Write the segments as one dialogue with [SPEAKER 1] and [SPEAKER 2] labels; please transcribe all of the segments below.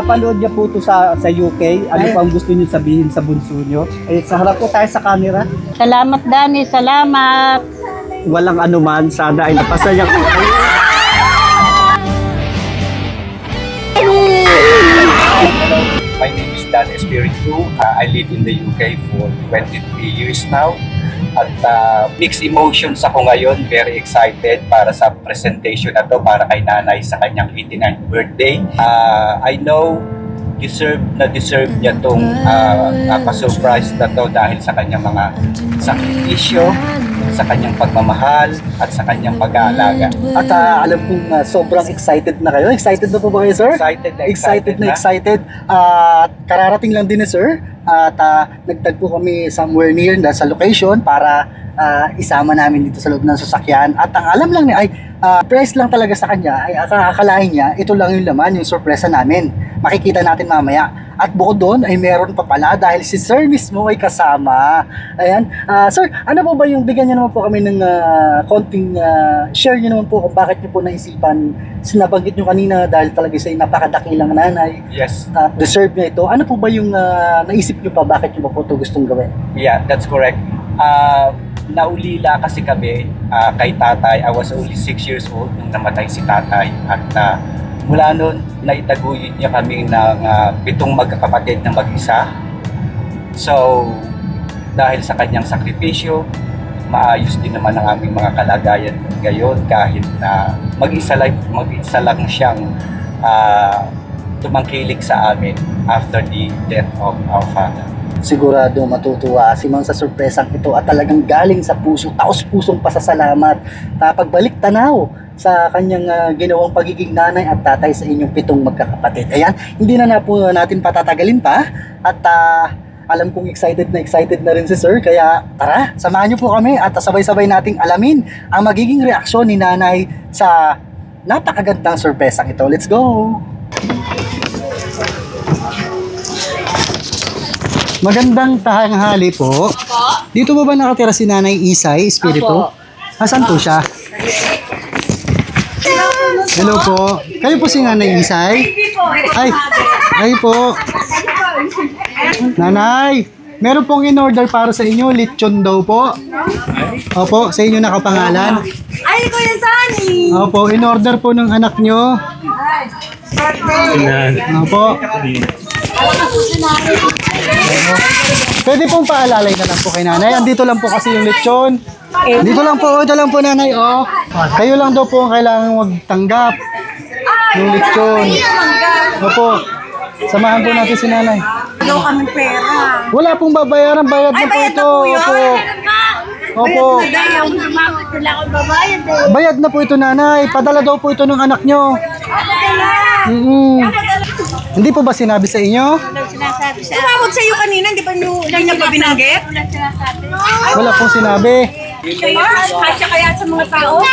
[SPEAKER 1] napapanood niya po ito sa UK. Ano pa ang gusto niyo sabihin sa bunso niyo? Eh, sa harap po tayo sa camera.
[SPEAKER 2] Salamat, Dani. Salamat.
[SPEAKER 1] Walang anuman. Sana ay napasaya ko kayo.
[SPEAKER 3] My name is Dan Espiritu. I live in the UK for 23 years now. At mixed emotions ako ngayon. Very excited para sa presentation na to para kay nanay sa kanyang 89th birthday. I know deserve niya tong pa-surprise na to dahil sa kanyang mga sakripisyo, sa kanyang pagmamahal at sa kanyang pag-aalaga.
[SPEAKER 1] At alam kong sobrang excited na kayo. Excited na po ba kayo, sir?
[SPEAKER 3] Excited na.
[SPEAKER 1] At kararating lang din ni sir. At nagtagpo kami somewhere near sa location para isama namin dito sa loob ng sasakyan. At ang alam lang niya ay price lang talaga sa kanya, ay akalain niya ito lang yung laman, yung sorpresa namin. Makikita natin mamaya. At bukod doon ay meron pa pala dahil si sir mismo ay kasama. Ayan. Sir, ano po ba yung bigyan niyo naman po kami ng konting share niyo naman po kung bakit niyo po naisipan, sinabanggit niyo kanina dahil talaga siya napakadakilang nanay.
[SPEAKER 3] Yes.
[SPEAKER 1] Deserve niya ito. Ano po ba yung naisip niyo pa, bakit niyo pa po ito gustong gawin?
[SPEAKER 3] Yeah, that's correct. Naulila kasi kami kay tatay. I was only 6 years old nung namatay si tatay. At mula noon, naitaguyod niya kami ng 7 magkakapatid na mag-isa. So, dahil sa kanyang sakripisyo, maayos din naman ang aming mga kalagayan ngayon kahit na mag-isa lang siyang tumangkilik sa amin after the death of our father.
[SPEAKER 1] Sigurado matutuwa si Mang sa sorpresang ito at talagang galing sa puso, taos-pusong pasasalamat. Pagbalik tanaw sa kanyang ginawang pagiging nanay at tatay sa inyong 7 magkakapatid. Ayan, hindi na po natin patatagalin pa at alam kong excited na rin si sir, kaya tara, samahan niyo po kami at sabay-sabay nating alamin ang magiging reaksyon ni nanay sa napakagandang sorpresang ito. Let's go! Magandang tanghali po. Dito ba nakatira si Nanay Isay Espiritu? Asan po siya? Hello po. Kayo po si Nanay Isay? Ay po. Nanay, meron pong in-order para sa inyo. Lechon daw po. Opo, sa inyo nakapangalan.
[SPEAKER 4] Ay, Kuya Sunny!
[SPEAKER 1] Opo, in-order po ng anak nyo. Opo. Pwede pong paalalay na lang po kay nanay. Andito lang po kasi yung lechon. Dito lang po, ito lang po nanay. Oh. Kayo lang daw po ang kailangan magtanggap yung lechon. Opo. Samahan po natin si nanay.
[SPEAKER 4] Wala kaming pera.
[SPEAKER 1] Wala pong babayaran, bayad na po ito. Opo. Bayad na po ito nanay. Padala daw po ito ng anak nyo. Hindi po ba sinabi sa inyo?
[SPEAKER 4] Sinasabi sa tumawag sa iyo kanina, hindi ba niya pa binanggit?
[SPEAKER 1] Wala pong sinabi.
[SPEAKER 4] Kasya kaya sa mga tao?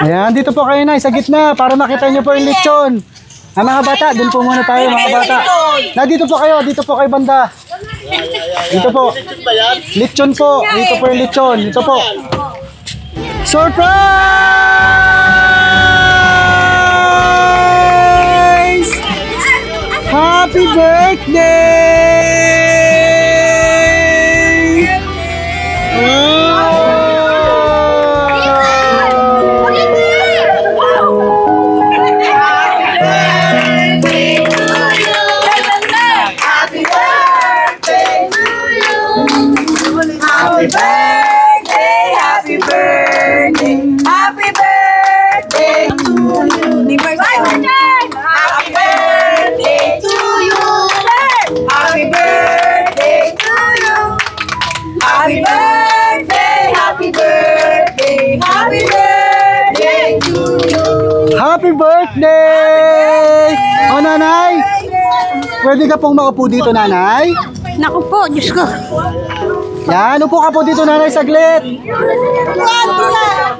[SPEAKER 1] Ayan, dito po kayo na, sa gitna, para makita nyo po yung lechon. Ang mga bata, dun po muna tayo mga bata. Dito po kayo banda. Dito po. Lechon po, dito po yung lechon. Dito po. Surprise! Happy birthday!
[SPEAKER 4] Happy birthday, happy birthday, happy birthday to you. Happy birthday to you. Happy birthday to you. Happy birthday, happy birthday, happy birthday to you.
[SPEAKER 1] Happy birthday! O nanay, pwede ka pong maupo dito nanay?
[SPEAKER 2] Naku po, Diyos ko.
[SPEAKER 1] Yan, upo ka po dito nanay saglit.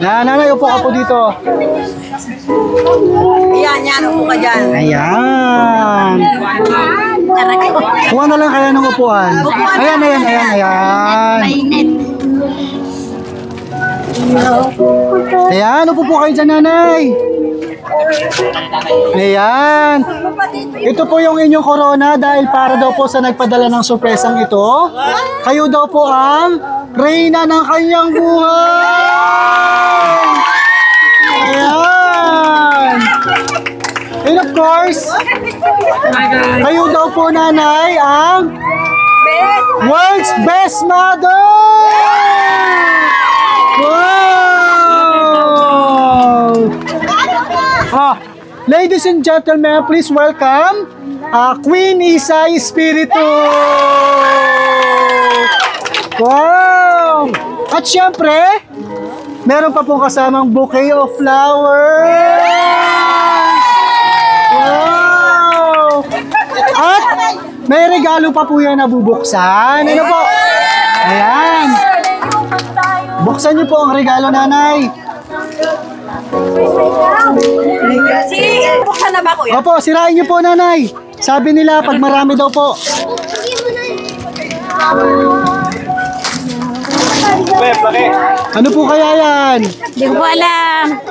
[SPEAKER 1] Yan, nanay, upo ka po dito.
[SPEAKER 4] Yan, upo ka dyan.
[SPEAKER 1] Ayan. Kuha na lang kaya ng upuan. Ayan.
[SPEAKER 2] Mainit.
[SPEAKER 1] Ayan, upo po kayo dyan nanay. Ayan. Ito po yung inyong corona dahil para daw po sa nagpadala ng sorpresang ito. Kayo daw po ang reyna ng kanyang buhay. Ayan. And of course, kayo daw po nanay ang world's best mother. Wow! Ladies and gentlemen, please welcome Queen Isay Espiritu. Wow! At syempre, meron pa pong kasamang bouquet of flowers. Wow! At may regalo pa po yan na bubuksan. Ano po? Ayan. Buksan niyo po ang regalo, nanay.
[SPEAKER 4] Buksan na ba, kuya?
[SPEAKER 1] Opo, sirain niyo po, nanay. Sabi nila, pag marami daw po. Ano po kaya yan?
[SPEAKER 2] Hindi ko po alam.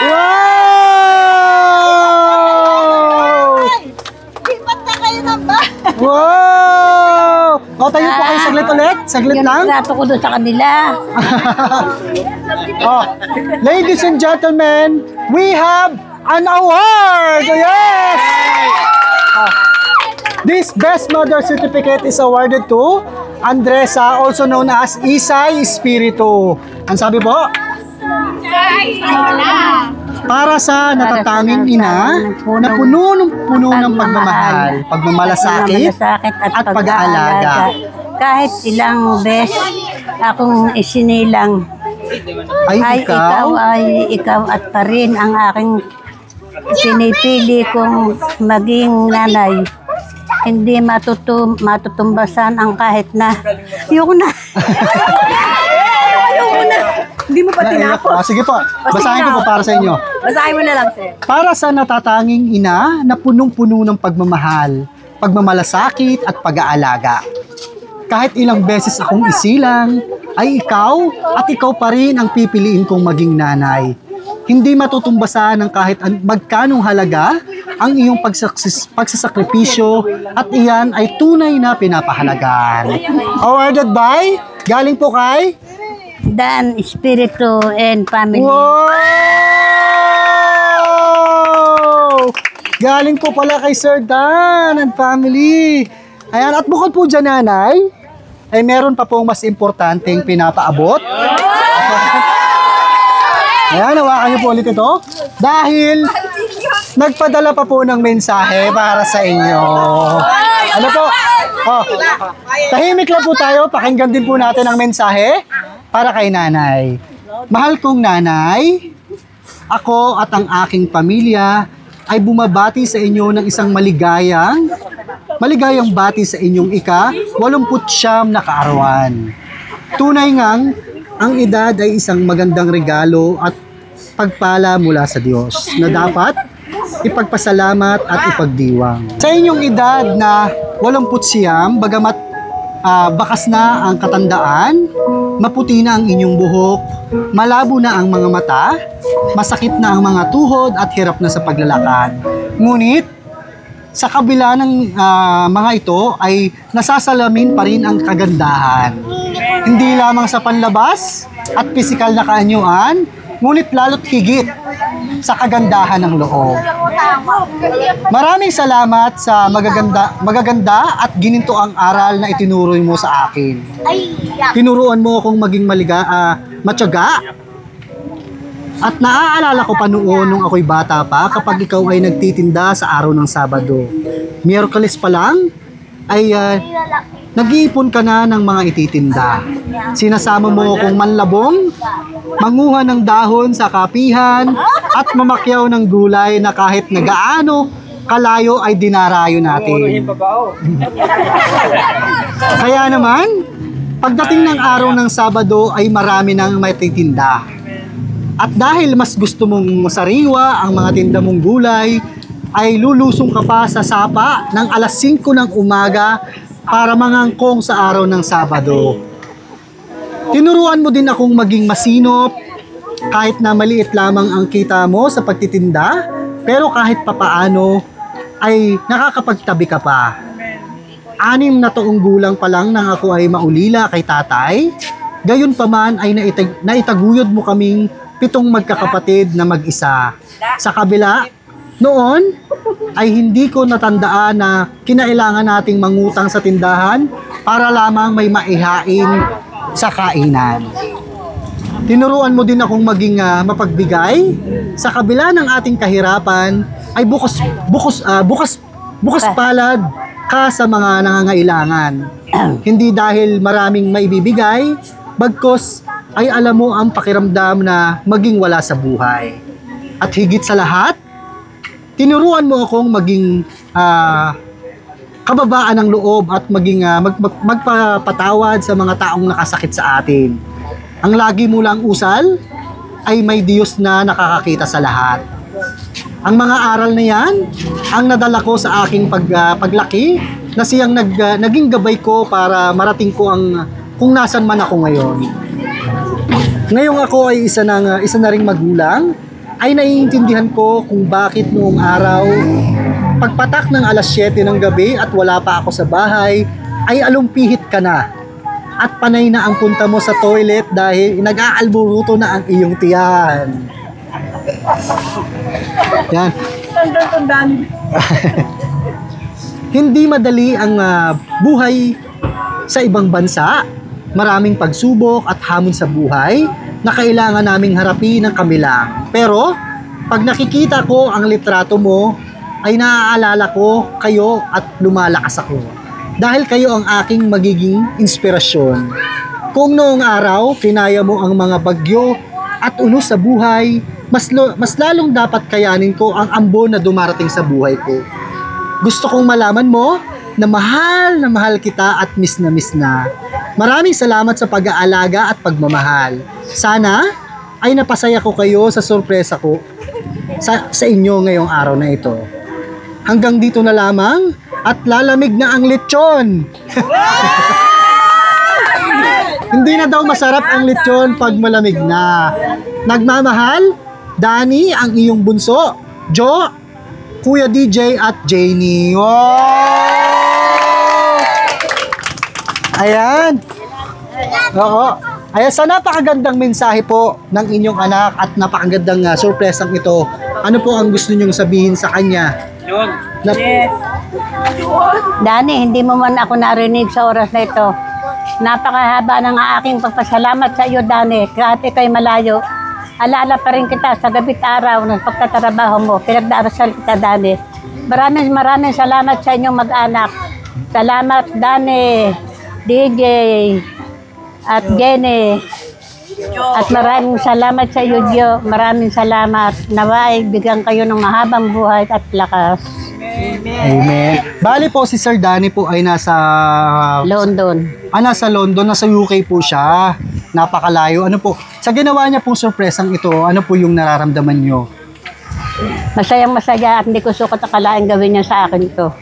[SPEAKER 1] Wow! Wow! O, tayo po kayo saglit ulit. Saglit lang.
[SPEAKER 2] Rato ko doon sa kanila.
[SPEAKER 1] Oh, ladies and gentlemen, we have an award! Yes! This Best Mother Certificate is awarded to Andresa, also known as Isay Espiritu. Ang sabi po? Para sa natatanging ina na puno ng pagmamahal, pagmamalasakit at pag-aalaga.
[SPEAKER 2] Kahit ilang beses akong isinilang,
[SPEAKER 1] Ay, ikaw?
[SPEAKER 2] ikaw at pa rin ang aking pinipili kong maging nanay. Hindi matutumbasan ang kahit na. Yung na.
[SPEAKER 4] Hindi mo pa tinapos.
[SPEAKER 1] Sige po, basahin ko po para sa inyo.
[SPEAKER 4] Basahin mo na lang, sir.
[SPEAKER 1] Para sa natatanging ina na punong-puno ng pagmamahal, pagmamalasakit at pag-aalaga. Kahit ilang beses akong isilang, ay ikaw at ikaw pa rin ang pipiliin kong maging nanay. Hindi matutumbasan ng kahit magkanong halaga ang iyong pagsasakripisyo at iyan ay tunay na pinapahalagan. Awarded by, galing po kay
[SPEAKER 2] Dan Espiritu and family.
[SPEAKER 1] Wow! Galing po pala kay Sir Dan and family. Ayan, at bukod po dyan, nanay, ay meron pa pong mas importanteng pinapaabot. Ayan, hawakan niyo po ulit ito. Dahil nagpadala pa po ng mensahe para sa inyo. Ano po? Oh, tahimik lang po tayo. Pakinggan din po natin ang mensahe para kay nanay. Mahal kong nanay, ako at ang aking pamilya ay bumabati sa inyo ng isang maligayang bati sa inyong ika-89 na kaarawan. Tunay ngang ang edad ay isang magandang regalo at pagpala mula sa Diyos na dapat ipagpasalamat at ipagdiwang. Sa inyong edad na 89, bagamat bakas na ang katandaan, maputi na ang inyong buhok, malabo na ang mga mata, masakit na ang mga tuhod at hirap na sa paglalakad. Ngunit, sa kabila ng mga ito ay nasasalamin pa rin ang kagandahan. Hindi lamang sa panlabas at pisikal na kaanyuan, ngunit lalo't higit sa kagandahan ng loob. Maraming salamat sa magaganda at ginintoang aral na itinuro mo sa akin. Tinuruan mo akong maging matyaga. At naaalala ko pa noon nung ako'y bata pa kapag ikaw ay nagtitinda sa araw ng Sabado. Miyerkules pa lang ay nag-iipon ka na ng mga ititinda. Sinasama mo akong manlabong, manguha ng dahon sa kapihan at mamakyaw ng gulay na kahit nagaano kalayo ay dinarayo natin. Kaya naman, pagdating ng araw ng Sabado ay marami nang matitinda. At dahil mas gusto mong sariwa ang mga tinda mong gulay, ay lulusong ka pa sa sapa ng alas 5 ng umaga para mangangkong sa araw ng Sabado. Tinuruan mo din akong maging masinop kahit na maliit lamang ang kita mo sa pagtitinda, pero kahit papaano ay nakakapagtabi ka pa. 6 na taong gulang pa lang nang ako ay maulila kay tatay, gayon pa man ay naitaguyod mo kaming 7 magkakapatid na mag-isa. Sa kabila, noon ay hindi ko natandaan na kinailangan nating mangutang sa tindahan para lamang may maihain sa kainan. Tinuruan mo din akong maging mapagbigay. Sa kabila ng ating kahirapan ay bukas palad ka sa mga nangangailangan. Hindi dahil maraming maibibigay, bagkus ay alam mo ang pakiramdam na maging wala sa buhay. At higit sa lahat, tinuruan mo akong maging kababaan ng loob at maging magpapatawad sa mga taong nakasakit sa atin. Ang lagi mo lang usal ay may Diyos na nakakakita sa lahat. Ang mga aral na yan, ang nadala ko sa aking paglaki, na siyang naging gabay ko para marating ko kung nasan man ako ngayon. Ngayong ako ay isa na ring magulang, ay naiintindihan ko kung bakit noong araw, pagpatak ng alas 7 ng gabi at wala pa ako sa bahay, ay alumpihit ka na. At panay na ang punta mo sa toilet dahil nag-aalburuto na ang iyong tiyan. Yan. Hindi madali ang buhay sa ibang bansa. Maraming pagsubok at hamon sa buhay na kailangan naming harapin ng kami lang. Pero, pag nakikita ko ang litrato mo, ay naaalala ko kayo at lumalakas ako. Dahil kayo ang aking magiging inspirasyon. Kung noong araw, kinaya mo ang mga bagyo at unos sa buhay, mas lalong dapat kayanin ko ang ambon na dumarating sa buhay ko. Gusto kong malaman mo na mahal kita at miss na. Maraming salamat sa pag-aalaga at pagmamahal. Sana ay napasaya ko kayo sa sorpresa ko sa inyo ngayong araw na ito. Hanggang dito na lamang at lalamig na ang lechon. Hindi na daw masarap ang lechon pag malamig na. Nagmamahal, Dani, ang iyong bunso, Jo, Kuya DJ at Janie. Wow! Ayan. Oo. Ayan, sa napakagandang mensahe po ng inyong anak at napakagandang sorpresang ito, ano po ang gusto nyong sabihin sa kanya?
[SPEAKER 2] Dani, hindi mo man ako narinig sa oras na ito. Napakahaba ng aking pagpasalamat sa iyo, Dani. Kahit ikay malayo, alaala pa rin kita sa gabi't araw ng pagtatrabaho mo. Pinagdarasal kita, Dani. Maraming salamat sa inyong mag-anak. Salamat, Dani, DJ, at Jenny. At maraming salamat sa iyo, Dio. Maraming salamat. Naway, bigyan kayo ng mahabang buhay at lakas.
[SPEAKER 1] Amen. Bali po si Sir Danny po ay nasa
[SPEAKER 2] London.
[SPEAKER 1] Nasa London, nasa UK po siya. Napakalayo. Ano po? Sa ginawa niya pong sorpresang ito, ano po yung nararamdaman niyo?
[SPEAKER 2] Masayang-masaya at hindi ko sukat akalain gawin niya sa akin ito.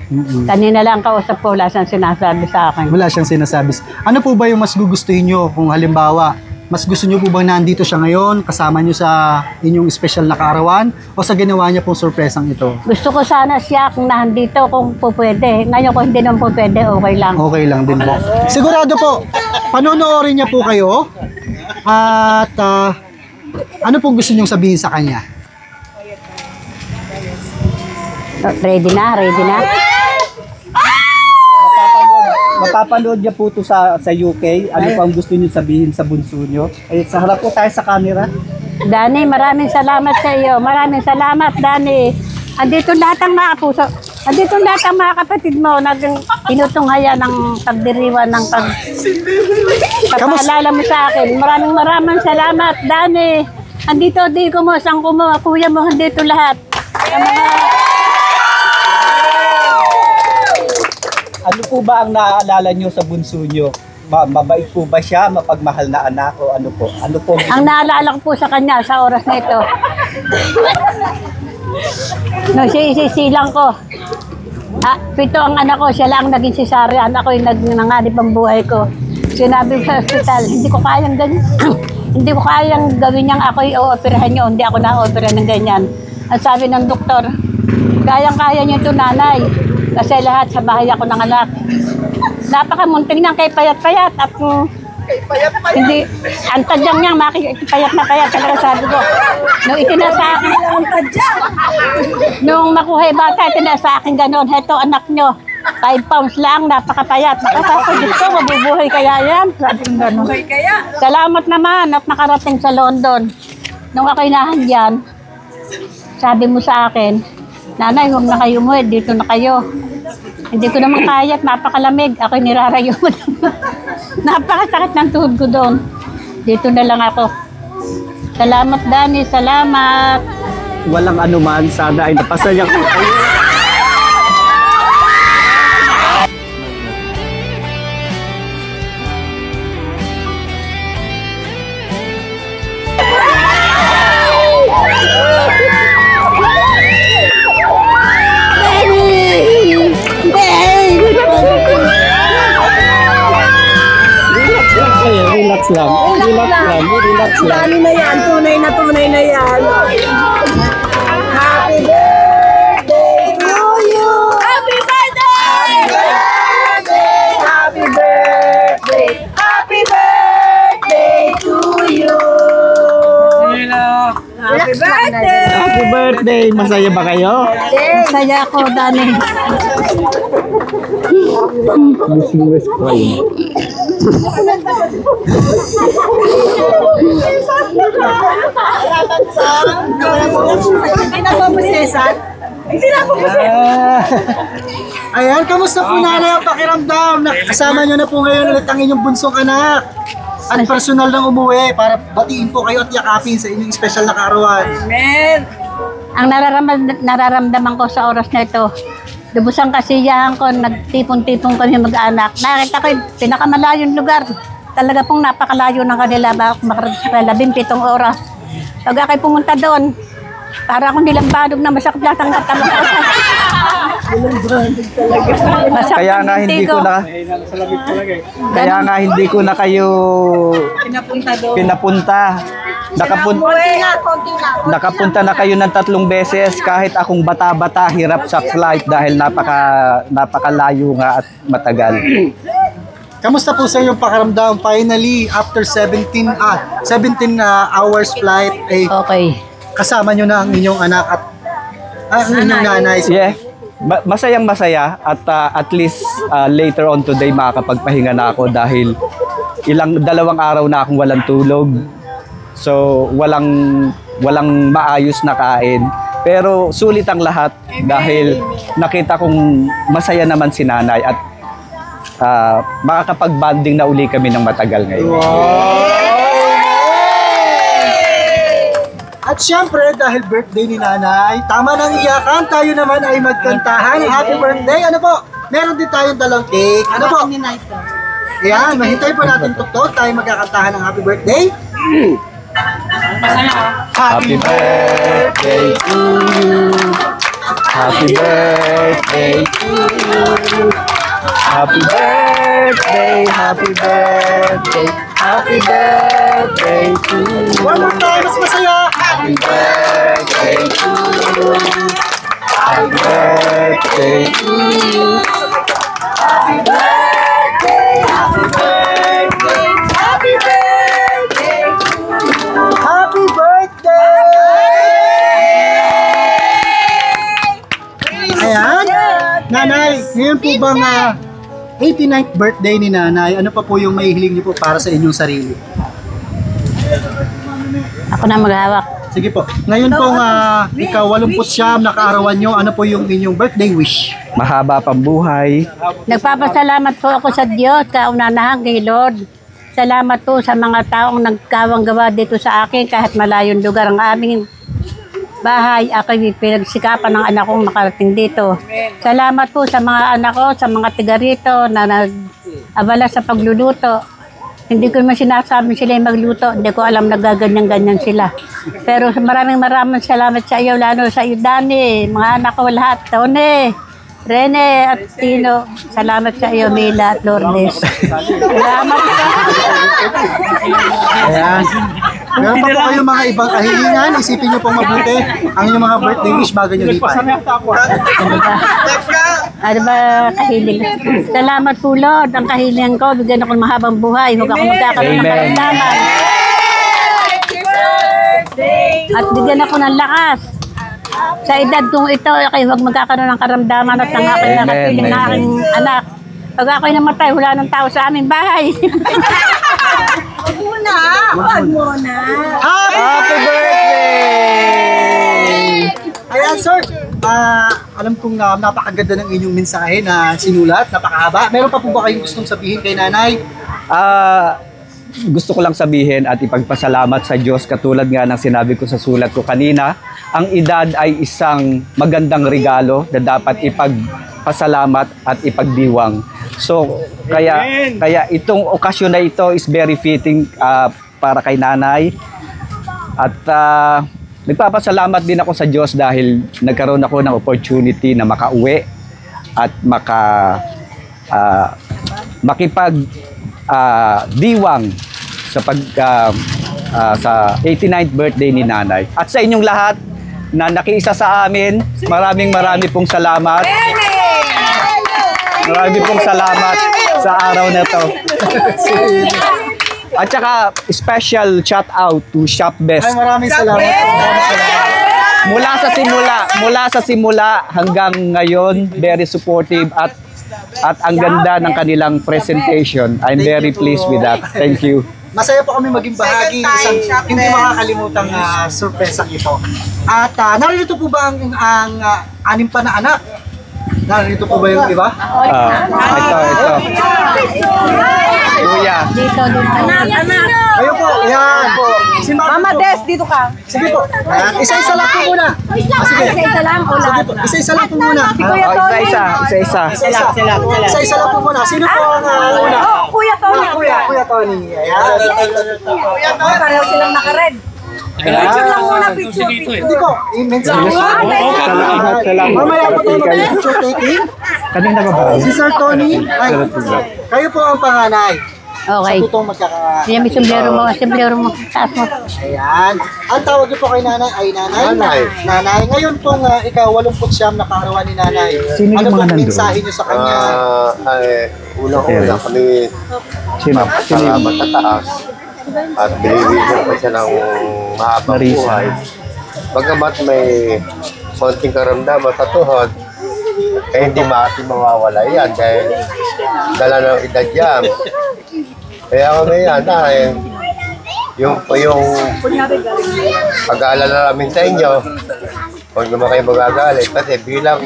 [SPEAKER 2] Kanina lang kausap ko, wala siyang sinasabi sa akin.
[SPEAKER 1] Wala siyang sinasabi. Ano po ba yung mas gugustuhin niyo kung halimbawa, mas gusto niyo po bang nandito siya ngayon, kasama niyo sa inyong special na kaarawan, o sa ginawa niya pong sorpresang ito?
[SPEAKER 2] Gusto ko sana siya kung nandito kung po pwede. Ngayon kung hindi naman po pwede, okay lang.
[SPEAKER 1] Okay lang din po. Sigurado po, panonoorin niya po kayo. At ano pong gusto niyong sabihin sa kanya?
[SPEAKER 2] Ready na?
[SPEAKER 5] Mapapanood niya po ito sa UK. Ano po ang gusto niyo sabihin sa bunso niyo? Ay, sa harap po tayo sa camera.
[SPEAKER 2] Dani, maraming salamat sa iyo. Maraming salamat, Dani. Andito lahat ang mga puso. Andito lahat ang mga kapatid mo. Tinutunghayan ng pagdiriwan ng pagpaalala mo sa akin. Maraming salamat, Dani. Andito, di ko mo, sang ko mo, kuya mo, andito lahat. Ang mga...
[SPEAKER 5] Ano po ba ang naaalala niyo sa bunso niyo? Mabait po ba siya? Mapagmahal na anak o ano po? Ano po?
[SPEAKER 2] Ang naalala ko po sa kanya sa oras na ito. Nung sisilang ko, 7 ang anak ko, siya lang naging cesarean. Ako yung nanganib ang buhay ko. Sinabi sa ospital, hindi ko kayang ganyan. hindi ko kayang gawin niyang ako i-operahan niyo, hindi ako na-opera ng ganyan. At sabi ng doktor, kayang-kaya niyo ito, nanay. Kasi lahat sa bahay ako ng anak. Napakamunting niyang kay payat-payat at hindi, ang tadyang niyang makikipayat na payat talaga sabi ko. Nung itinasa akin, nung makuha yung bata, itinasa akin gano'n, heto anak niyo, 5 pounds lang, napakapayat. Nakasapagod ko, mabubuhay kaya yan. Sabi ko gano'n. Salamat naman at nakarating sa London. Nung ako'y nahandyan, sabi mo sa akin, nanay, huwag na kayo umuwi, dito na kayo. Hindi ko naman kaya at napakalamig. Ako'y nirarayo mo. Napakasakit ng tuhod ko doon. Dito na lang ako. Salamat, Dani. Salamat.
[SPEAKER 5] Walang anuman, sana ay napasaya ko kayo. Relax lang. Relax lang.
[SPEAKER 4] Dani na yan, tunay na yan. Happy birthday to you! Happy birthday! Happy birthday! Happy birthday to you! Happy birthday!
[SPEAKER 5] Happy birthday! Masaya ba kayo?
[SPEAKER 2] Masaya ako, Dani.
[SPEAKER 5] Business crime.
[SPEAKER 4] Hindi na po masesan? Hindi na po
[SPEAKER 1] Ayan, kamusta po nanay ang pakiramdam? Nakasama nyo na po ngayon ulit ang inyong bunsong anak. At personal nang umuwi para batiin po kayo at yakapin sa inyong special na kaarawan.
[SPEAKER 4] Amen!
[SPEAKER 2] Ang nararamdaman ko sa oras na ito, lubos ang kasiyahan ko, nagtipon-tipon kami mag-anak. Nakita ko yung pinakamalayong lugar. Talaga pong napakalayo ng kanila bago makarating sa kanila, 17 oras. Pag ako'y pumunta doon, para akong nilambanog na masakit lahat ang katawan.
[SPEAKER 5] Kaya nga hindi ko na Kaya nga hindi ko na kayo pinapunta. Nakapunta na kayo ng 3 beses kahit akong bata-bata hirap sa flight dahil napakalayo nga at matagal.
[SPEAKER 1] Kamusta po sa inyong pakiramdam? Finally, after 17 hours flight,
[SPEAKER 2] Okay.
[SPEAKER 1] kasama nyo na ang inyong anak at ang inyong nanay.
[SPEAKER 5] Yeah. Masayang masaya at least later on today makakapagpahinga na ako dahil 2 araw na akong walang tulog. So walang maayos na kain. Pero sulit ang lahat dahil nakita kong masaya naman si nanay at makakapag-bonding na uli kami ng matagal ngayon.
[SPEAKER 1] At syempre, dahil birthday ni nanay, tama nang iyakan, tayo naman ay magkantahan ng happy birthday. Ano po? Meron din tayong 2 cake. Ano po? Ayan, mahintay po natin tuktok. Tayo magkakantahan ng happy birthday.
[SPEAKER 5] Happy birthday to you. Happy birthday to you. Happy birthday, happy birthday, happy birthday to you.
[SPEAKER 1] One more time, mas masaya.
[SPEAKER 5] Happy birthday to you. Happy birthday to you.
[SPEAKER 4] Happy birthday! Happy birthday! Happy birthday to you!
[SPEAKER 1] Happy birthday! Ayan. Nanay, ngayon po bang 89th birthday ni nanay, ano pa po yung maihiling niyo po para sa inyong sarili?
[SPEAKER 2] Ako na maghawak.
[SPEAKER 1] Sige po. Ngayon pong ikaw 89 na kaarawan nyo, ano po yung inyong birthday wish?
[SPEAKER 5] Mahaba pang buhay.
[SPEAKER 2] Nagpapasalamat po ako sa Diyos, kauna-unahan kay Lord. Salamat po sa mga taong nagkawang gawa dito sa akin kahit malayong lugar ang aming bahay. Ako pinagsikapan ng anak kong makarating dito. Salamat po sa mga anak ko, sa mga tiga rito na nag-abala sa pagluluto. Hindi ko naman sinasabi sila yung magluto. Hindi ko alam na gaganyan-ganyan sila. Pero maraming salamat sa iyo, lalo sa iyo, Dani. Mga anak ko lahat. Tony, Rene at Tino, salamat sa iyo, Mila at Lourdes. Salamat ka.
[SPEAKER 1] Ayan. Meron pa po kayo mga ibang kahilingan. Isipin nyo pong mabuti ang inyong mga birthday wish bago nyo lipan.
[SPEAKER 2] Ano ba kahiling? Salamat po, Lord. Ang kahilingan ko, bigyan ako ng mahabang buhay. Huwag ako magkakaroon ng
[SPEAKER 5] Amen.
[SPEAKER 2] karamdaman. At bigyan ako ng lakas. Sa edad kong ito, kaya huwag magkakaroon ng karamdaman at ang aking
[SPEAKER 5] Amen.
[SPEAKER 2] nakapiling na aking anak. Pag ako'y namatay, wala nang tao sa aming bahay.
[SPEAKER 5] Happy birthday!
[SPEAKER 1] Ayan, sir. Alam kong napakaganda ng inyong mensahe na sinulat. Napakahaba. Meron pa po ba kayong gustong sabihin kay nanay?
[SPEAKER 5] Gusto ko lang sabihin at ipagpasalamat sa Diyos katulad nga ng sinabi ko sa sulat ko kanina. Ang edad ay isang magandang regalo na dapat ipagpasalamat at ipagdiwang. So, kaya itong okasyon na ito is very fitting para kay nanay. At nagpapasalamat din ako sa Diyos dahil nagkaroon ako ng opportunity na makauwi at makipag-diwang sa 89th birthday ni nanay. At sa inyong lahat na nakiisa sa amin, marami pong salamat. Marami pong salamat sa araw na to. At saka special shout out to Shop Best.
[SPEAKER 1] Ay, maraming salamat. Maraming salamat.
[SPEAKER 5] Mula sa simula hanggang ngayon, very supportive at ang ganda ng kanilang presentation. I'm very pleased with that. Thank you.
[SPEAKER 1] Masaya po kami maging bahagi ng isang hindi makakalimutang sorpresang ito. At narito po ba ang anim pa na anak? Narito po ba yung iba?
[SPEAKER 5] Ito. Kuya.
[SPEAKER 2] Dito.
[SPEAKER 1] Kayo po, yan. Si
[SPEAKER 4] Mama Des, dito ka.
[SPEAKER 1] Sige po. Ayan, isa-isa lang po muna. Sige.
[SPEAKER 2] Isa lang o lahat.
[SPEAKER 1] Isa-isa lang po muna.
[SPEAKER 5] Isa-isa.
[SPEAKER 1] Isa-isa lang po muna. Sino po ang una?
[SPEAKER 4] Kuya Tony.
[SPEAKER 1] Kuya Tony. Ayan.
[SPEAKER 4] Pareho silang naka-red. Picture lang muna, picture.
[SPEAKER 1] Hindi po. I-mensahe.
[SPEAKER 5] Salamat.
[SPEAKER 1] Mamaya po tayo mag-picture taking.
[SPEAKER 5] Kanina ba ba?
[SPEAKER 1] Si Sir Tony. Ay, kayo po ang panganay.
[SPEAKER 2] Okay.
[SPEAKER 1] Sa tutong magkaka...
[SPEAKER 2] Yan, may sombrero mo. Taas mo.
[SPEAKER 1] Ayan. Ang tawag niyo po kay nanay ay nanay. Nanay. Ngayon pong ikaw, 89 na kaarawan ni nanay.
[SPEAKER 5] Sino yung
[SPEAKER 1] Ano
[SPEAKER 5] mga
[SPEAKER 1] pong
[SPEAKER 5] nandun?
[SPEAKER 1] mensahe niyo sa kanya?
[SPEAKER 6] Unang-una kami salamat sa taas at binibigyan ko siya ng mahabang
[SPEAKER 5] Marisa.
[SPEAKER 6] buhay. Bagamat may konting karamdaman sa tuhod, hindi mawawala yan dahil dala ng edad yan. Kaya kami yan, yung pag-aalala namin sa inyo, huwag naman kayo magagalit kasi bilang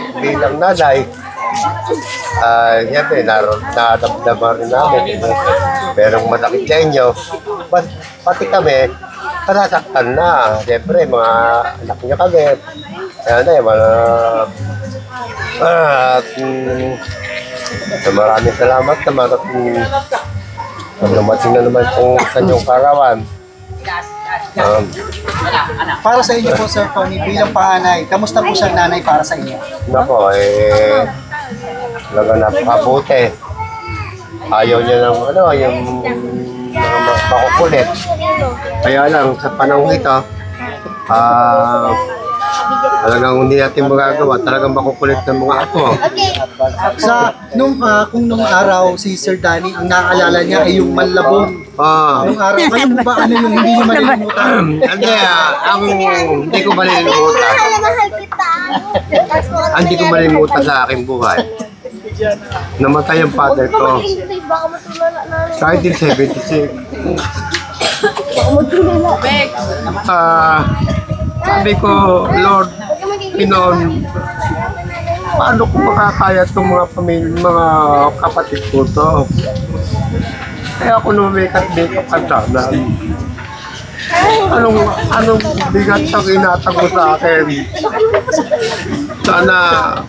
[SPEAKER 6] nanay, siyempre, nadamdaman rin namin. Merong masakit sa inyo. Pati kami, nasasaktan na. Siyempre, mga anak niya kami. Kaya maraming salamat naman at dumating na naman po sa inyong karawan.
[SPEAKER 1] Para sa inyo po, Sir Tony, bilang panganay, kamusta po siyang nanay para sa inyo?
[SPEAKER 6] Nako, talaga napakabuti. Ayaw niya ng yung mga makukulit. Kaya lang, sa panahon ito, talagang hindi natin magagawa. Talagang makukulit ng mga apo.
[SPEAKER 1] Kung nung araw si Sir Danny, ang naaalala niya ay yung manlabong. Nung araw, kayo po ba ano yung hindi niyo malilimutan?
[SPEAKER 6] Hindi ko malilimutan. Hindi ko malilimutan sa aking buhay. Namatay ang father ko. Sa 1976. Sabi ko, Lord, Pinoon, paano ko makakaya itong mga mga kapatid ko to? Kaya ako numikat-bikat ka sana. Anong bigat ang inatago sa akin? Sana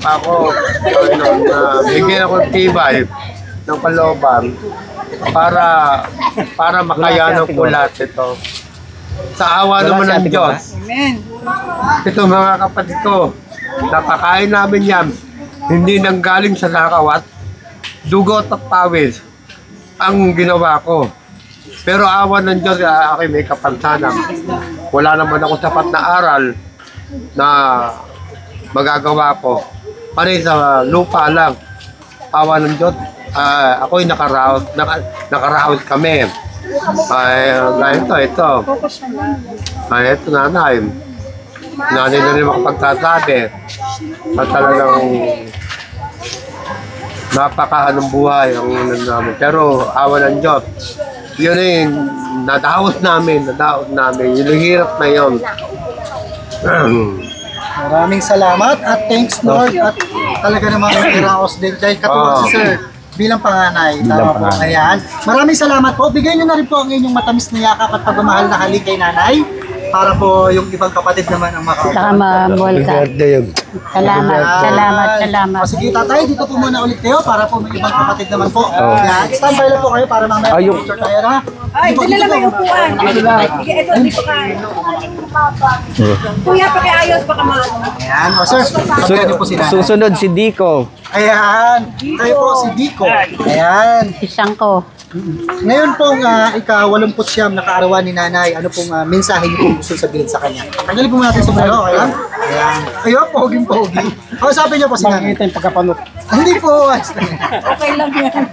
[SPEAKER 6] ako, bigyan ako ng tibay ng kalooban para makayanan ko lahat ito. Sa awa naman ng Diyos. Ito mga kapatid ko, napakain namin yan. hindi nanggaling sa nakawat, dugot at pawis ang ginawa ko. Pero awa ng Diyos, aking may kapansanan. Wala naman ako sapat na aral na magagawa ko. Pare sa lupa lang. Awa ng Diyos, ako'y nakaraos kami. Ito. Ito nanay. Nanay na rin makapagsasabi. At talagang napakahanong buhay ang namin. Pero awa ng Diyos, yun eh, nadaos namin. Yung hirap na yun.
[SPEAKER 1] Maraming salamat at thanks Lord at talaga namang iraos din dahil katulad si Sir bilang panganay. Tama po. Ayan. Maraming salamat po. Bigyan nyo na rin po ang inyong matamis na yakap at pagmamahal na halik kay nanay para po yung ibang kapatid naman ang makaupo.
[SPEAKER 2] Saka mamol ka. Salamat.
[SPEAKER 1] O sige tatay, dito po muna ulit kayo para po may ibang kapatid naman po. Yan. Standby lang po kayo para mamaya
[SPEAKER 5] Ayun.
[SPEAKER 1] picture tayo na.
[SPEAKER 4] Ay, dali lang may upuan. Ito, dito ka. Kuya, pakiayos, baka maano.
[SPEAKER 1] Ayan. O sir, pagkain niyo po si nanay.
[SPEAKER 5] Susunod si Dico.
[SPEAKER 1] Ayan. Kayo po si Dico. Ayan.
[SPEAKER 2] Isang ko.
[SPEAKER 1] Ngayon pong ika-89 na kaarawan ni nanay, ano pong mensahe niyo pong gusto sabihin sa kanya? Tanggalin po natin sa sombrero, okay lang? Ayan. Ayun, poging-pogi. Kausapin niyo po si nanay.
[SPEAKER 6] Makikita yung pagkapanot.
[SPEAKER 1] Hindi po.
[SPEAKER 4] Okay lang yan.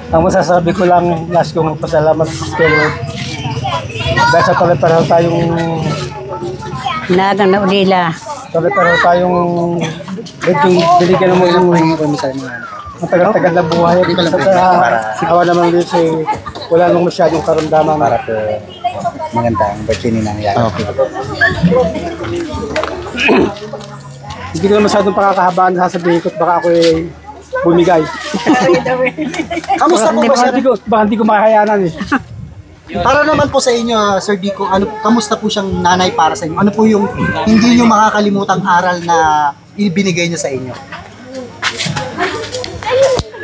[SPEAKER 6] Ang masasabi ko lang, last kong pasalamat kay Lord. Dahil sa pare-pareho tayong
[SPEAKER 2] Nagang na ulila.
[SPEAKER 6] binigyan mo yung matagal-tagal na buhay. Awa naman din wala nang masyadong karamdaman.
[SPEAKER 1] Para po maganda ang birthday ni nanay.
[SPEAKER 5] Okay.
[SPEAKER 6] Hindi ko na masyadong pakakahabaan na sasabihin ko at baka ako bumigay.
[SPEAKER 1] Kamusta po ba siya?
[SPEAKER 6] Baka hindi ko makahayanan eh.
[SPEAKER 1] Para naman po sa inyo, Sir Dico, kamusta po siyang nanay para sa inyo? Ano po yung hindi niyo makakalimutang aral na ibinigay niya sa inyo?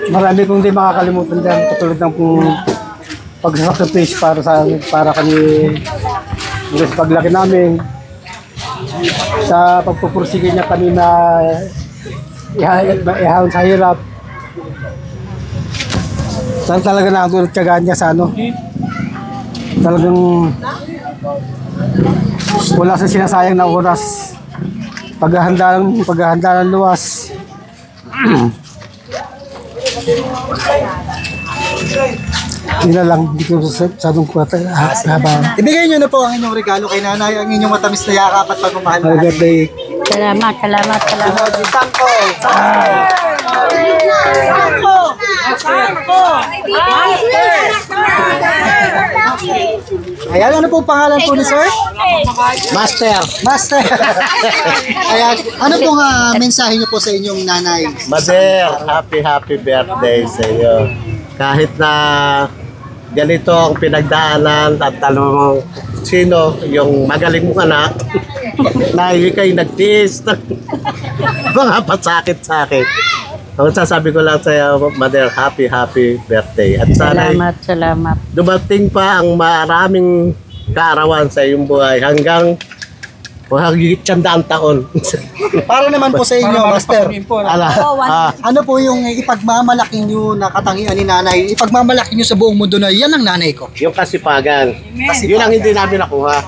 [SPEAKER 6] Marami kong hindi makakalimutan dyan. Katulad ng pag-sacrifice para kami sa paglaki namin. Sa pagpupursige niya kami na ihahon sa hirap. Talaga nakatulad tiyagaan niya sa talagang wala sa sinasayang na oras. Paghahanda ng luwas. Yun na lang, hindi ko sadong haba.
[SPEAKER 1] Ibigay niyo na po ang inyong regalo kay nanay, ang inyong matamis na yakap at pagmamahal na halik.
[SPEAKER 6] Birthday.
[SPEAKER 2] Salamat.
[SPEAKER 1] Sangko! Ayan, ano po pangalan po ni Sir?
[SPEAKER 7] Master,
[SPEAKER 1] Ayan, ano pong mensahe niyo po sa inyong nanay?
[SPEAKER 7] Mother, happy birthday sa iyo. Kahit na ganito ang pinagdaanan at alam mo sino yung magaling mong anak na ikay nagtiis ng mga pasakit-sakit. Ang sasabi ko lang sa iyo, Mother, happy birthday. At sana
[SPEAKER 2] Salamat.
[SPEAKER 7] dumating pa ang maraming kaarawan sa iyong buhay hanggang higit 100 taon.
[SPEAKER 1] Para naman po sa inyo, Master.
[SPEAKER 7] Ala,
[SPEAKER 1] Ano po yung ipagmamalaki nyo na katangian ni nanay? Ipagmamalaki nyo sa buong mundo na yan ang nanay ko.
[SPEAKER 7] yung kasipagan. Yun ang hindi namin nakuha.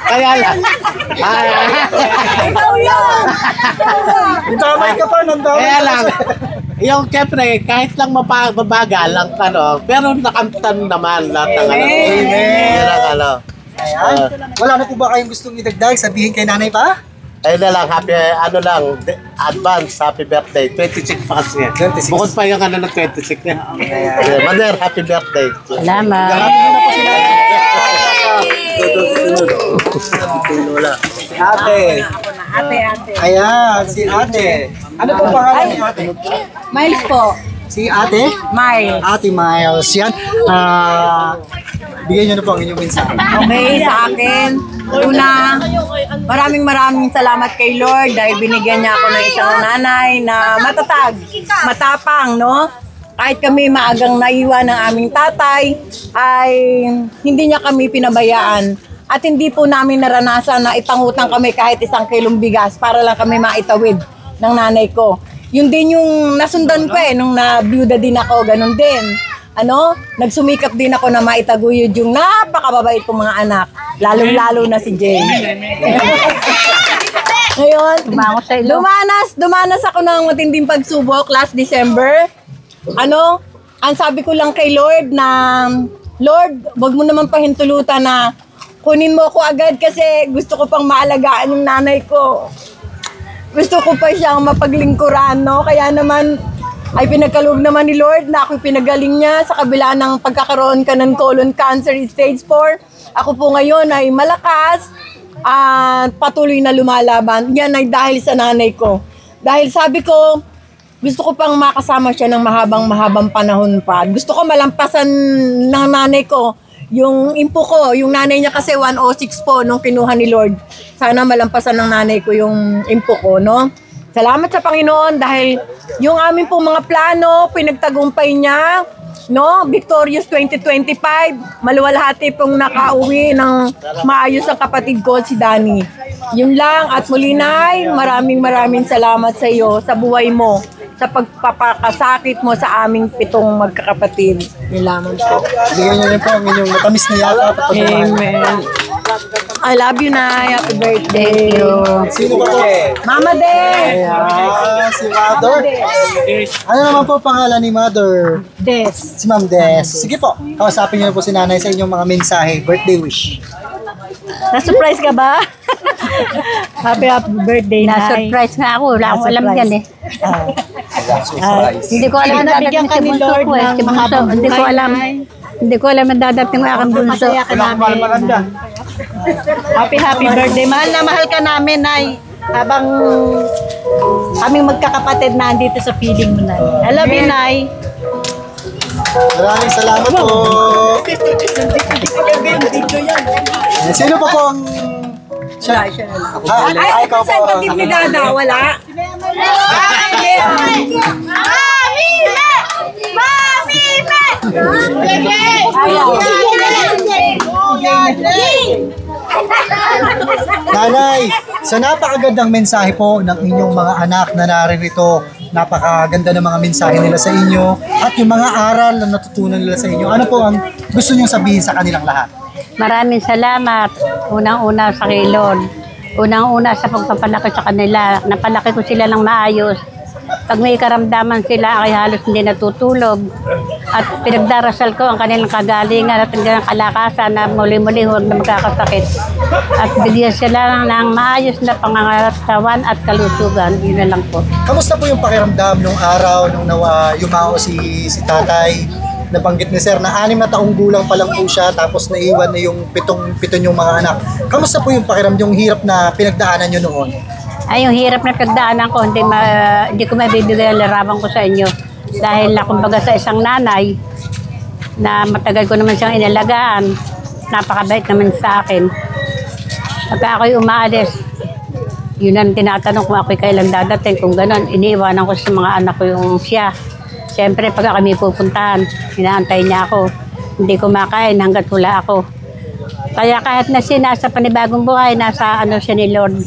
[SPEAKER 7] Kaya lang.
[SPEAKER 1] Damay ka pa, nandamay
[SPEAKER 7] Kaya lang. Yung siyempre, kahit lang mabagal lang pero nakamtan naman lahat ng
[SPEAKER 1] Amen.
[SPEAKER 7] Yun ang
[SPEAKER 1] Ayan. Wala na po ba kayong gustong idagdag? Sabihin kay nanay pa?
[SPEAKER 7] Ayun na lang, advance, happy birthday. 26 pa kasi.
[SPEAKER 1] 26.
[SPEAKER 7] Bukod pa yung ng 26 niya. Mother, happy birthday.
[SPEAKER 2] Salamat.
[SPEAKER 1] Ate. Ayan, si ate. Ano po pangalan ni ate?
[SPEAKER 4] Miles po.
[SPEAKER 1] Si ate?
[SPEAKER 4] Miles.
[SPEAKER 1] Ate Miles. Yan. Bigyan nyo na po ang inyong mensahe.
[SPEAKER 4] Okay, sa akin. Una, maraming salamat kay Lord dahil binigyan niya ako ng isang nanay na matatag, matapang, no? Kahit kami maagang naiwan ng aming tatay, ay hindi niya kami pinabayaan. at hindi po namin naranasan na ipangutang kami kahit 1 kilong bigas para lang kami maitawid ng nanay ko. Yun din yung nasundan ko nung nabiyuda din ako, ganun din. Nagsumikap din ako na maitaguyod yung napakababait kong mga anak, lalong-lalo na si Jane. Ngayon, dumanas ako ng matinding pagsubok last December. Ang sabi ko lang kay Lord na, Lord, wag mo naman pahintulutan na kunin mo ako agad kasi gusto ko pang maalagaan yung nanay ko. Gusto ko pa siyang mapaglingkuran, no? Kaya naman, ay pinagkaloob naman ni Lord na ako pinagaling niya sa kabila ng pagkakaroon ka ng colon cancer stage 4. Ako po ngayon ay malakas at patuloy na lumalaban. Yan ay dahil sa nanay ko. Dahil sabi ko, gusto ko pang makasama siya ng mahabang panahon pa. Gusto ko malampasan ng nanay ko yung impo ko. Yung nanay niya kasi 106 po nung kinuha ni Lord. Sana malampasan ng nanay ko yung impo ko, no? Salamat sa Panginoon dahil yung aming pong mga plano, pinagtagumpay niya, no? Victorious 2025, maluwalhati pong nakauwi ng maayos ang kapatid ko, si Danny. Yun lang at muli Nay, maraming salamat sa iyo, sa buhay mo, sa pagpapakasakit mo sa aming 7 magkakapatid. Yun lamang po.
[SPEAKER 1] Bigyan niyo rin po ang inyong matamis na yakap at pagmamahal.
[SPEAKER 4] Amen. I love you, Nay. Happy birthday.
[SPEAKER 1] Sino ba po?
[SPEAKER 4] Mama De.
[SPEAKER 1] Ayan, si Mother. Ano naman po pangalan ni Mother?
[SPEAKER 4] Des.
[SPEAKER 1] Si Ma'am Des. Sige po, kausapin niyo po si Nanay sa inyong mga mensahe, birthday wish.
[SPEAKER 4] Na-surprise ka ba? Happy birthday, Nay.
[SPEAKER 2] Na-surprise nga ako. Wala akong alam yan eh. Hindi ko alam na
[SPEAKER 4] nabigyan ka ni Lord ng mahabang
[SPEAKER 2] Hindi ko alam. Hindi ko alam na dadating ang aking bunso.
[SPEAKER 4] Masaya ka namin. Happy birthday. Mahal na mahal ka namin, Nay. Habang kaming magkakapatid na andito sa feeling mo, Nay. I love you, Nay.
[SPEAKER 1] Maraming salamat po. Sino pa po ang...
[SPEAKER 4] Siya na lang.
[SPEAKER 1] Ay, ikaw po.
[SPEAKER 4] Representative ni Dada, wala?
[SPEAKER 1] Nanay, sa napakagandang mensahe po ng inyong mga anak na naririto, napakaganda ng mga mensahe nila sa inyo at yung mga aral na natutunan nila sa inyo. Ano po ang gusto niyong sabihin sa kanilang lahat?
[SPEAKER 2] Maraming salamat. Unang-una sa kay Lord. Unang-una sa pagpapalaki sa kanila. Napalaki ko sila ng maayos. Pag may karamdaman sila ay halos hindi natutulog. At pinagdarasal ko ang kanilang kagalingan at ang kanilang kalakasan na muli-muli huwag na magkakasakit. At bigyan sila ng maayos na pangangatawan at kalusugan. Yun na lang po.
[SPEAKER 1] Kamusta po yung pakiramdam nung araw nung yumao si tatay? Nabanggit ni Sir na 6 na taong gulang pa lang po siya tapos naiwan na yung pitong yung mga anak. Kamusta po yung pakiramdam, yung hirap na pinagdaanan nyo noon?
[SPEAKER 2] Ay, yung hirap na pagdaanan ko, hindi ko mabibigay ang larawan ko sa inyo. Dahil na kumbaga sa isang nanay na matagal ko naman siyang inalagaan, napakabait naman sa akin. Pagka ako'y umaalis, yun ang tinatanong kung ako'y kailan dadating. Kung gano'n, iniiwanan ko sa mga anak ko yung siya. Siyempre, pag kami pupuntahan, inaantay niya ako. Hindi ko makain hanggat wala ako. Kaya kahit na siya nasa panibagong buhay, nasa siya ni Lord.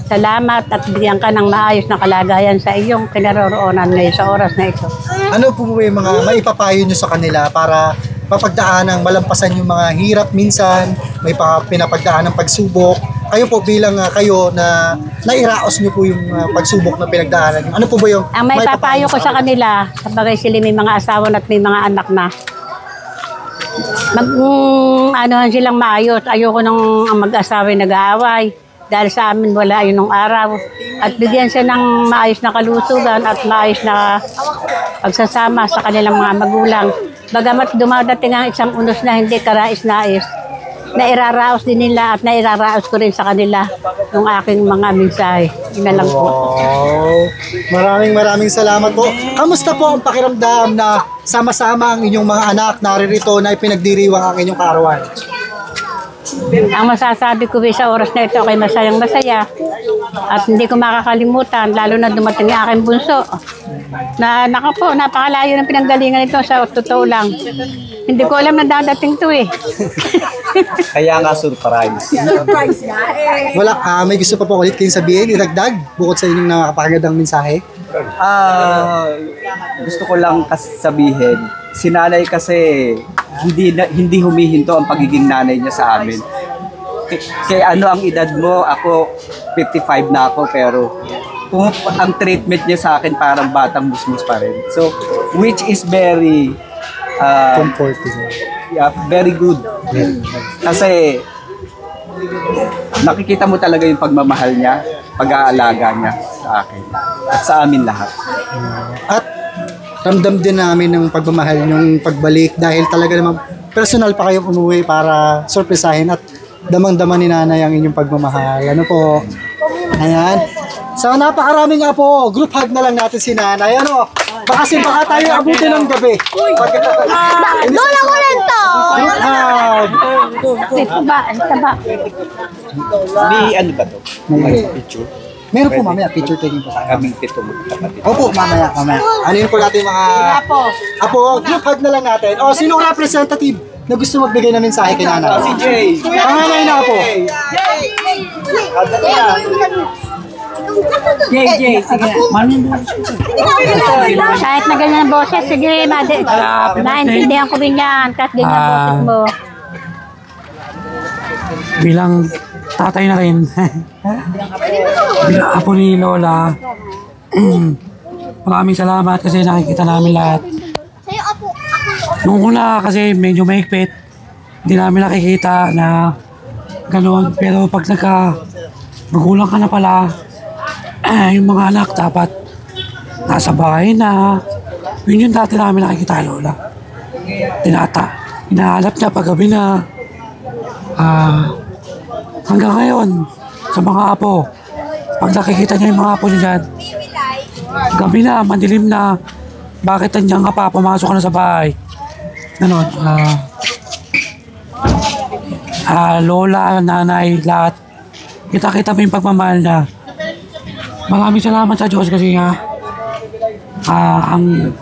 [SPEAKER 2] Salamat at bigyan ka ng maayos na kalagayan sa iyong kinaroroonan ngayon sa oras na ito.
[SPEAKER 1] Ano po yung mga maipapayo nyo sa kanila para mapagdaanan, malampasan yung mga hirap minsan, may pinapagdaan ng pagsubok. Kayo po bilang kayo na nairaos nyo po yung pagsubok na pinagdaanan. Ano po ba yung
[SPEAKER 2] ang may papayo ko sa kanila, sabagay sila may mga asawa at may mga anak na, silang maayos. Ayoko nang mag-asawa nag-aaway. Dahil sa amin wala yun nung araw. At bigyan siya ng maayos na kalusugan at maayos na pagsasama sa kanilang mga magulang. Bagamat dumadating ang isang unos na hindi karais-nais, nairaraos din nila at nairaraos ko rin sa kanila yung aking mga mensahe. Yun na lang po.
[SPEAKER 1] Wow! Maraming salamat po. Kamusta po ang pakiramdam na sama-sama ang inyong mga anak naririto na ipinagdiriwang ang inyong kaarawan?
[SPEAKER 2] Ang masasabi ko sa oras na ito ay masayang-masaya at hindi ko makakalimutan, lalo na dumating ang aking bunso na napakalayo ng pinanggalingan ito sa totoo lang. Hindi ko alam na dadating to eh.
[SPEAKER 5] Kaya nga surprise.
[SPEAKER 1] Wala, may gusto pa po ulit kayong sabihin, idagdag, bukod sa inyong nakakapagandang mensahe?
[SPEAKER 5] Gusto ko lang kasi sabihin, si nanay kasi hindi humihinto ang pagiging nanay niya sa amin. Kaya ano ang edad mo? Ako 55 na ako pero ang treatment niya sa akin parang batang musmus pa rin. So which is very
[SPEAKER 1] Comforting.
[SPEAKER 5] yeah, very good. Kasi nakikita mo talaga yung pagmamahal niya, pag-aalaga niya sa akin at sa amin lahat.
[SPEAKER 1] At ramdam din namin ng pagmamahal yung pagbalik dahil talaga naman personal pa kayong umuwi para sorpresahin at damang-dama ni nanay ang inyong pagmamahal. Ano po? Ayan. So napakaraming apo, group hug na lang natin si nanay. Ano? Baka tayo abutin ng gabi.
[SPEAKER 2] Lola mo rin to!
[SPEAKER 1] Group hug.
[SPEAKER 2] Ito ba?
[SPEAKER 5] Ano ba to? Picture?
[SPEAKER 1] Meron po mamaya, picture taking po tayo.
[SPEAKER 5] Kaming pito magkapatid.
[SPEAKER 1] Opo, mamaya. Ano yun po natin mga... Apo, group hug na lang natin. O, sino ang representative na gusto magbigay ng mensahe kay nanay?
[SPEAKER 5] Si Jay!
[SPEAKER 1] Panganay na po.
[SPEAKER 2] Kahit na ganyan ang boses, sige, naintindihan ko rin yan. Kahit ganyan ang boses mo.
[SPEAKER 8] Bilang tatay na rin, bilang apo ni Lola, maraming salamat kasi nakikita namin lahat. Nung una kasi medyo mahigpit, hindi namin nakikita na gano'n. Pero pag magulang ka na pala, yung mga anak dapat nasa bahay na. Yun yung dati namin nakikita, Lola. Hinahanap niya pag gabi na. Hanggang ngayon, sa mga apo, pag nakikita niya yung mga apo niya dyan, gabi na, madilim na, bakit nandiyan ka pa, pumasok ka na sa bahay. Ganon, Lola, nanay, lahat, kita-kita mo yung pagmamahal na. Maraming salamat sa Diyos kasi nga, ang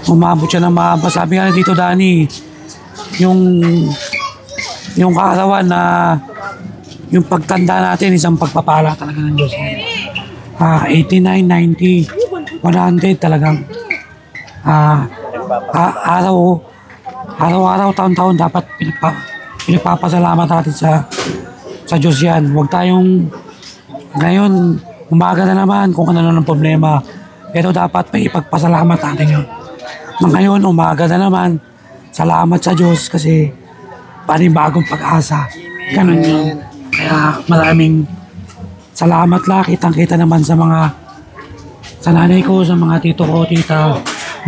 [SPEAKER 8] umabot siya ng mahaba. Sabi nga dito, Dani, yung kaarawan na yung pagtanda natin, isang pagpapala talaga ng Diyos. 89, 90, 100 talagang. Araw-araw, taon-taon dapat pinagpapasalamat natin sa Diyos yan. Huwag tayong ngayon, umaga na naman kung ano ng problema. Pero dapat may ipagpasalamat natin yun. Ngayon, umaga na naman, salamat sa Diyos kasi panibagong pag-asa. Ganun yun. Kaya maraming salamat lang. Kitang-kita naman sa nanay ko, sa mga tito ko, tita.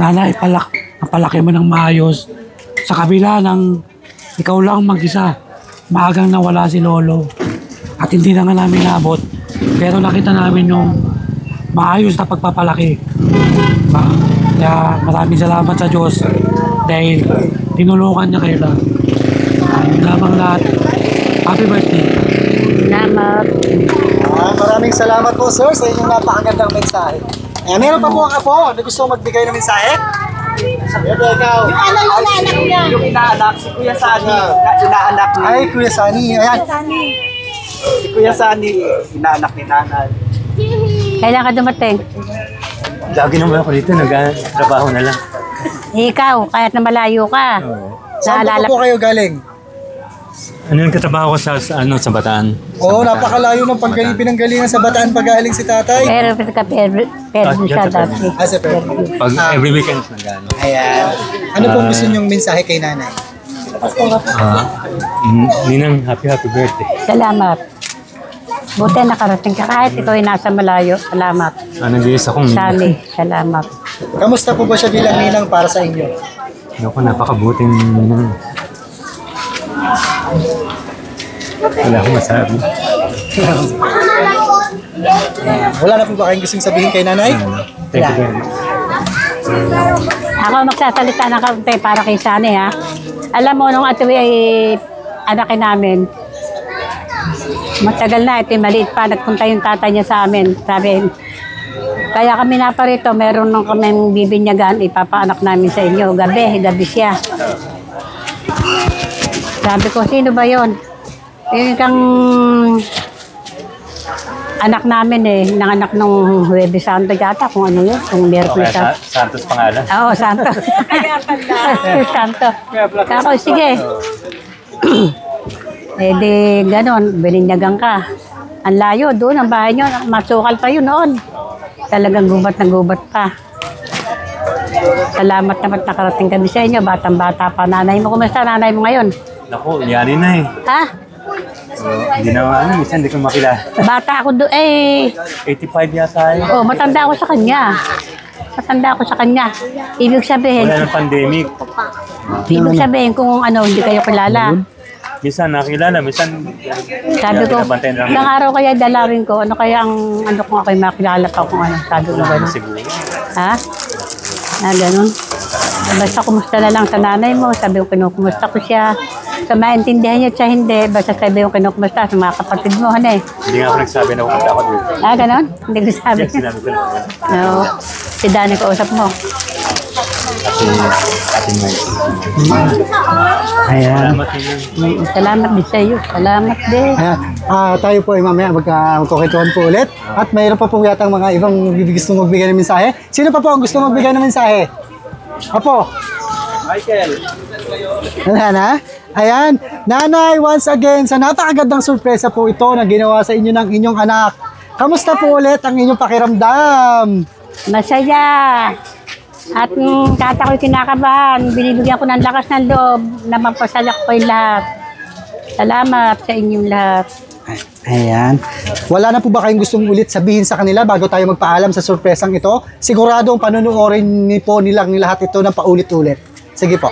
[SPEAKER 8] Nanay, napalaki mo ng maayos. Sa kabila ng ikaw lang mag-isa. Maagang nawala si Lolo. At hindi na nga namin nabot. Pero nakita namin yung maayos na pagpapalaki. Kaya maraming salamat sa Diyos dahil tinulungan niya kayo lang. Lamang lahat. Happy birthday.
[SPEAKER 2] Salamat.
[SPEAKER 1] Maraming salamat po sir sa inyong napakagandang mensahe. Meron pa po ang apo na gusto magbigay ng mensahe? Ikaw.
[SPEAKER 5] Yung inaanak, si Kuya Sani, inaanak ni...
[SPEAKER 1] Ay, Kuya Sani. Ayan.
[SPEAKER 5] Si Kuya Sani, inaanak ni nanay.
[SPEAKER 2] Kailan ka dumating?
[SPEAKER 9] Lagi naman ako dito, nag-trabaho na lang.
[SPEAKER 2] Ikaw, kahit na malayo ka.
[SPEAKER 1] Saan
[SPEAKER 2] Naalala
[SPEAKER 1] po kayo galing?
[SPEAKER 9] Ano yung katrabaho ko sa Bataan?
[SPEAKER 1] Oo, napakalayo ng pinanggalingan sa Bataan pag galing si tatay.
[SPEAKER 2] pero siya dati.
[SPEAKER 1] As a parent.
[SPEAKER 9] Pag every weekend nag-ano.
[SPEAKER 1] Ayan. Ano pong gusto niyong mensahe kay nanay?
[SPEAKER 9] Ninang, happy birthday.
[SPEAKER 2] Salamat. Buti nakarating ka kahit ikaw ay nasa malayo. Salamat.
[SPEAKER 9] Nag-iis akong...
[SPEAKER 2] Sali, salamat.
[SPEAKER 1] Kamusta po ba siya bilang ninang para sa inyo?
[SPEAKER 9] Ako, napakabuting ninang. Wala akong masabi.
[SPEAKER 1] Wala na po ba kayong gustong sabihin kay nanay?
[SPEAKER 9] Thank you very much.
[SPEAKER 2] Ako magsasalita ng kaunti para kay Sani ha. Alam mo, nung atuwi ay anakin namin, matagal na, ito maliit pa, nagpunta yung tatay niya sa amin. Sabi, Kaya kami naparito, meron nung kami bibinyagan, ipapaanak namin sa inyo. Gabi siya. Sabi ko, sino ba yon? Yung kang anak namin nanganak nung Huwebes Santo yata, kung ano yun, kung Miyerkules Santo.
[SPEAKER 9] Santos pangalan.
[SPEAKER 2] Oo, Santo. Santo. Ako, sige. Di ganon, bininyagan ka. Ang layo doon, ang bahay nyo, masukal pa yun noon. Talagang gubat na gubat pa. Salamat naman nakarating kami sa inyo, batang-bata pa. Nanay mo, kumusta nanay mo ngayon?
[SPEAKER 9] Naku, yari na eh.
[SPEAKER 2] Ha?
[SPEAKER 9] Hindi na minsan hindi ko makilala.
[SPEAKER 2] Bata ako doon,
[SPEAKER 9] 85 yata eh.
[SPEAKER 2] Oh, matanda ako sa kanya. Matanda ako sa kanya. Ibig sabihin,
[SPEAKER 9] Wala ng pandemic.
[SPEAKER 2] ibig sabihin kung ano, hindi kayo kilala.
[SPEAKER 9] Minsan nakilala, minsan
[SPEAKER 2] Sabi ko,
[SPEAKER 9] binabantayan lang.
[SPEAKER 2] ilang araw kaya dalawin ko, ano kaya ang, ano kung ako'y makilala pa kung ano, sabi ko gano'n.
[SPEAKER 9] Siguro.
[SPEAKER 2] Ha? Gano'n. Basta kumusta na lang sa nanay mo, sabi ko kinukumusta ko siya. Sa maintindihan niya siya hindi, basta sabi ko kinukumusta sa mga kapatid mo,
[SPEAKER 9] Hindi nga ako nagsabi na pupunta ako dito.
[SPEAKER 2] Gano'n? Hindi ko sabi.
[SPEAKER 9] Yes, sinabi ko na.
[SPEAKER 2] Oo. Si Dani ko usap mo.
[SPEAKER 9] Kasi
[SPEAKER 1] Ayan.
[SPEAKER 9] salamat din.
[SPEAKER 2] Salamat din sa iyo. Salamat din.
[SPEAKER 1] Ayan. Tayo po ay mamaya magkukwentuhan po ulit. At mayroon pa po yata mga ibang gusto magbigay ng mensahe. Sino pa po ang gusto magbigay ng mensahe? Apo?
[SPEAKER 3] Michael.
[SPEAKER 1] Wala na? Ayan. Nanay, once again, sa napakagandang sorpresa po ito na ginawa sa inyo ng inyong anak. Kamusta po ulit ang inyong pakiramdam?
[SPEAKER 2] Masaya. At kahit ako'y kinakabahan, binibigyan ko ng lakas ng loob na magpasaya ko kayo lahat. Salamat sa inyong lahat.
[SPEAKER 1] Ayan. Wala na po ba kayong gustong ulit sabihin sa kanila bago tayo magpaalam sa sorpresang ito? Siguradong panunuorin po nilang lahat ito ng paulit-ulit. Sige po.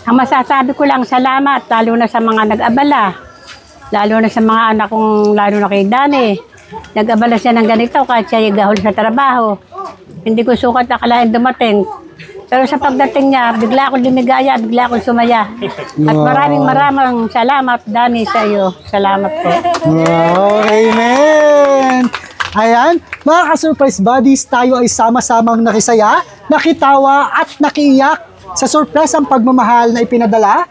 [SPEAKER 2] Ang masasabi ko lang, salamat, lalo na sa mga nag-abala. Lalo na sa mga anak kong, lalo na kay Dani. Nag-abala siya ng ganito kahit siya gahol sa trabaho. Hindi ko sukat akalain dumating. Pero sa pagdating niya, bigla akong lumigaya, bigla akong sumaya. At maraming salamat, Dani, sa iyo. Salamat po.
[SPEAKER 1] Wow, amen! Ayan, mga ka-surprise buddies, tayo ay sama-samang nakisaya, nakitawa at nakiiyak sa surpresang pagmamahal na ipinadala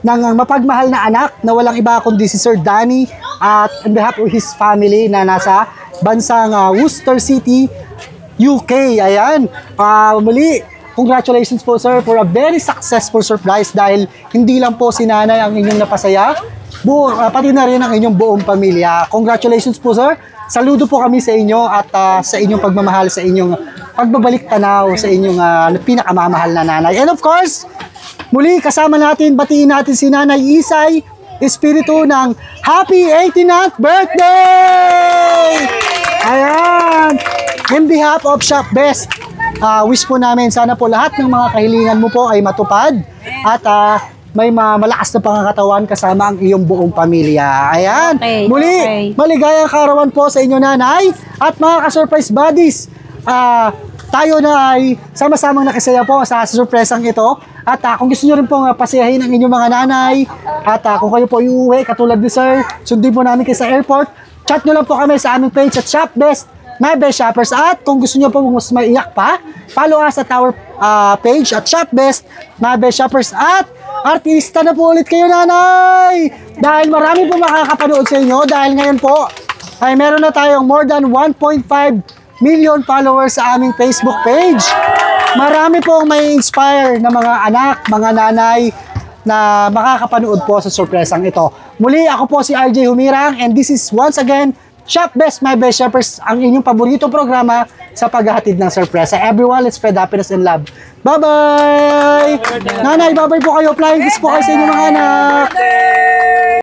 [SPEAKER 1] ng mapagmahal na anak na walang iba kundi si Sir Danny at on behalf of his family na nasa bansang Worcester City, UK. Ayan, muli, congratulations po sir for a very successful surprise dahil hindi lang po si nanay ang inyong napasaya, pati na rin ang inyong buong pamilya. Congratulations po sir. Saludo po kami sa inyo at sa inyong pagmamahal, sa inyong pagbabalik tanaw, sa inyong pinakamamahal na nanay. And of course, muli kasama natin, batiin natin si Nanay Isay Espiritu ng Happy 18th Birthday! Ayan! In behalf of Shop Best, wish po namin sana po lahat ng mga kahilingan mo po ay matupad at may malakas na pangangatawan kasama ang iyong buong pamilya. Ayan.
[SPEAKER 2] Okay,
[SPEAKER 1] Muli,
[SPEAKER 2] okay.
[SPEAKER 1] maligayang kaarawan po sa inyo nanay at mga ka-surprise buddies. Tayo na ay sama-samang nakisaya po sa surpresang ito. At kung gusto nyo rin pong pasiyahin ang inyong mga nanay at kung kayo po iuwi katulad ni sir, sundin po namin kayo sa airport. Chat nyo lang po kami sa aming page at Shop Best, My Best Shoppers. At kung gusto nyo po mas maiyak pa, follow us at our page at Shop Best, My Best Shoppers. At artista na po ulit kayo nanay! Dahil marami po makakapanood sa inyo dahil ngayon po ay meron na tayong more than 1.5 million followers sa aming Facebook page. Marami po may inspire na mga anak, mga nanay na makakapanood po sa sorpresang ito. Muli, ako po si RJ Humirang and this is once again Shop Best, My Best Shoppers, ang inyong paboritong programa sa paghahatid ng sorpresa. Everyone, let's spread happiness and love. Bye-bye! Nanay, bye-bye po kayo. Flying kiss po kayo sa inyong mga anak.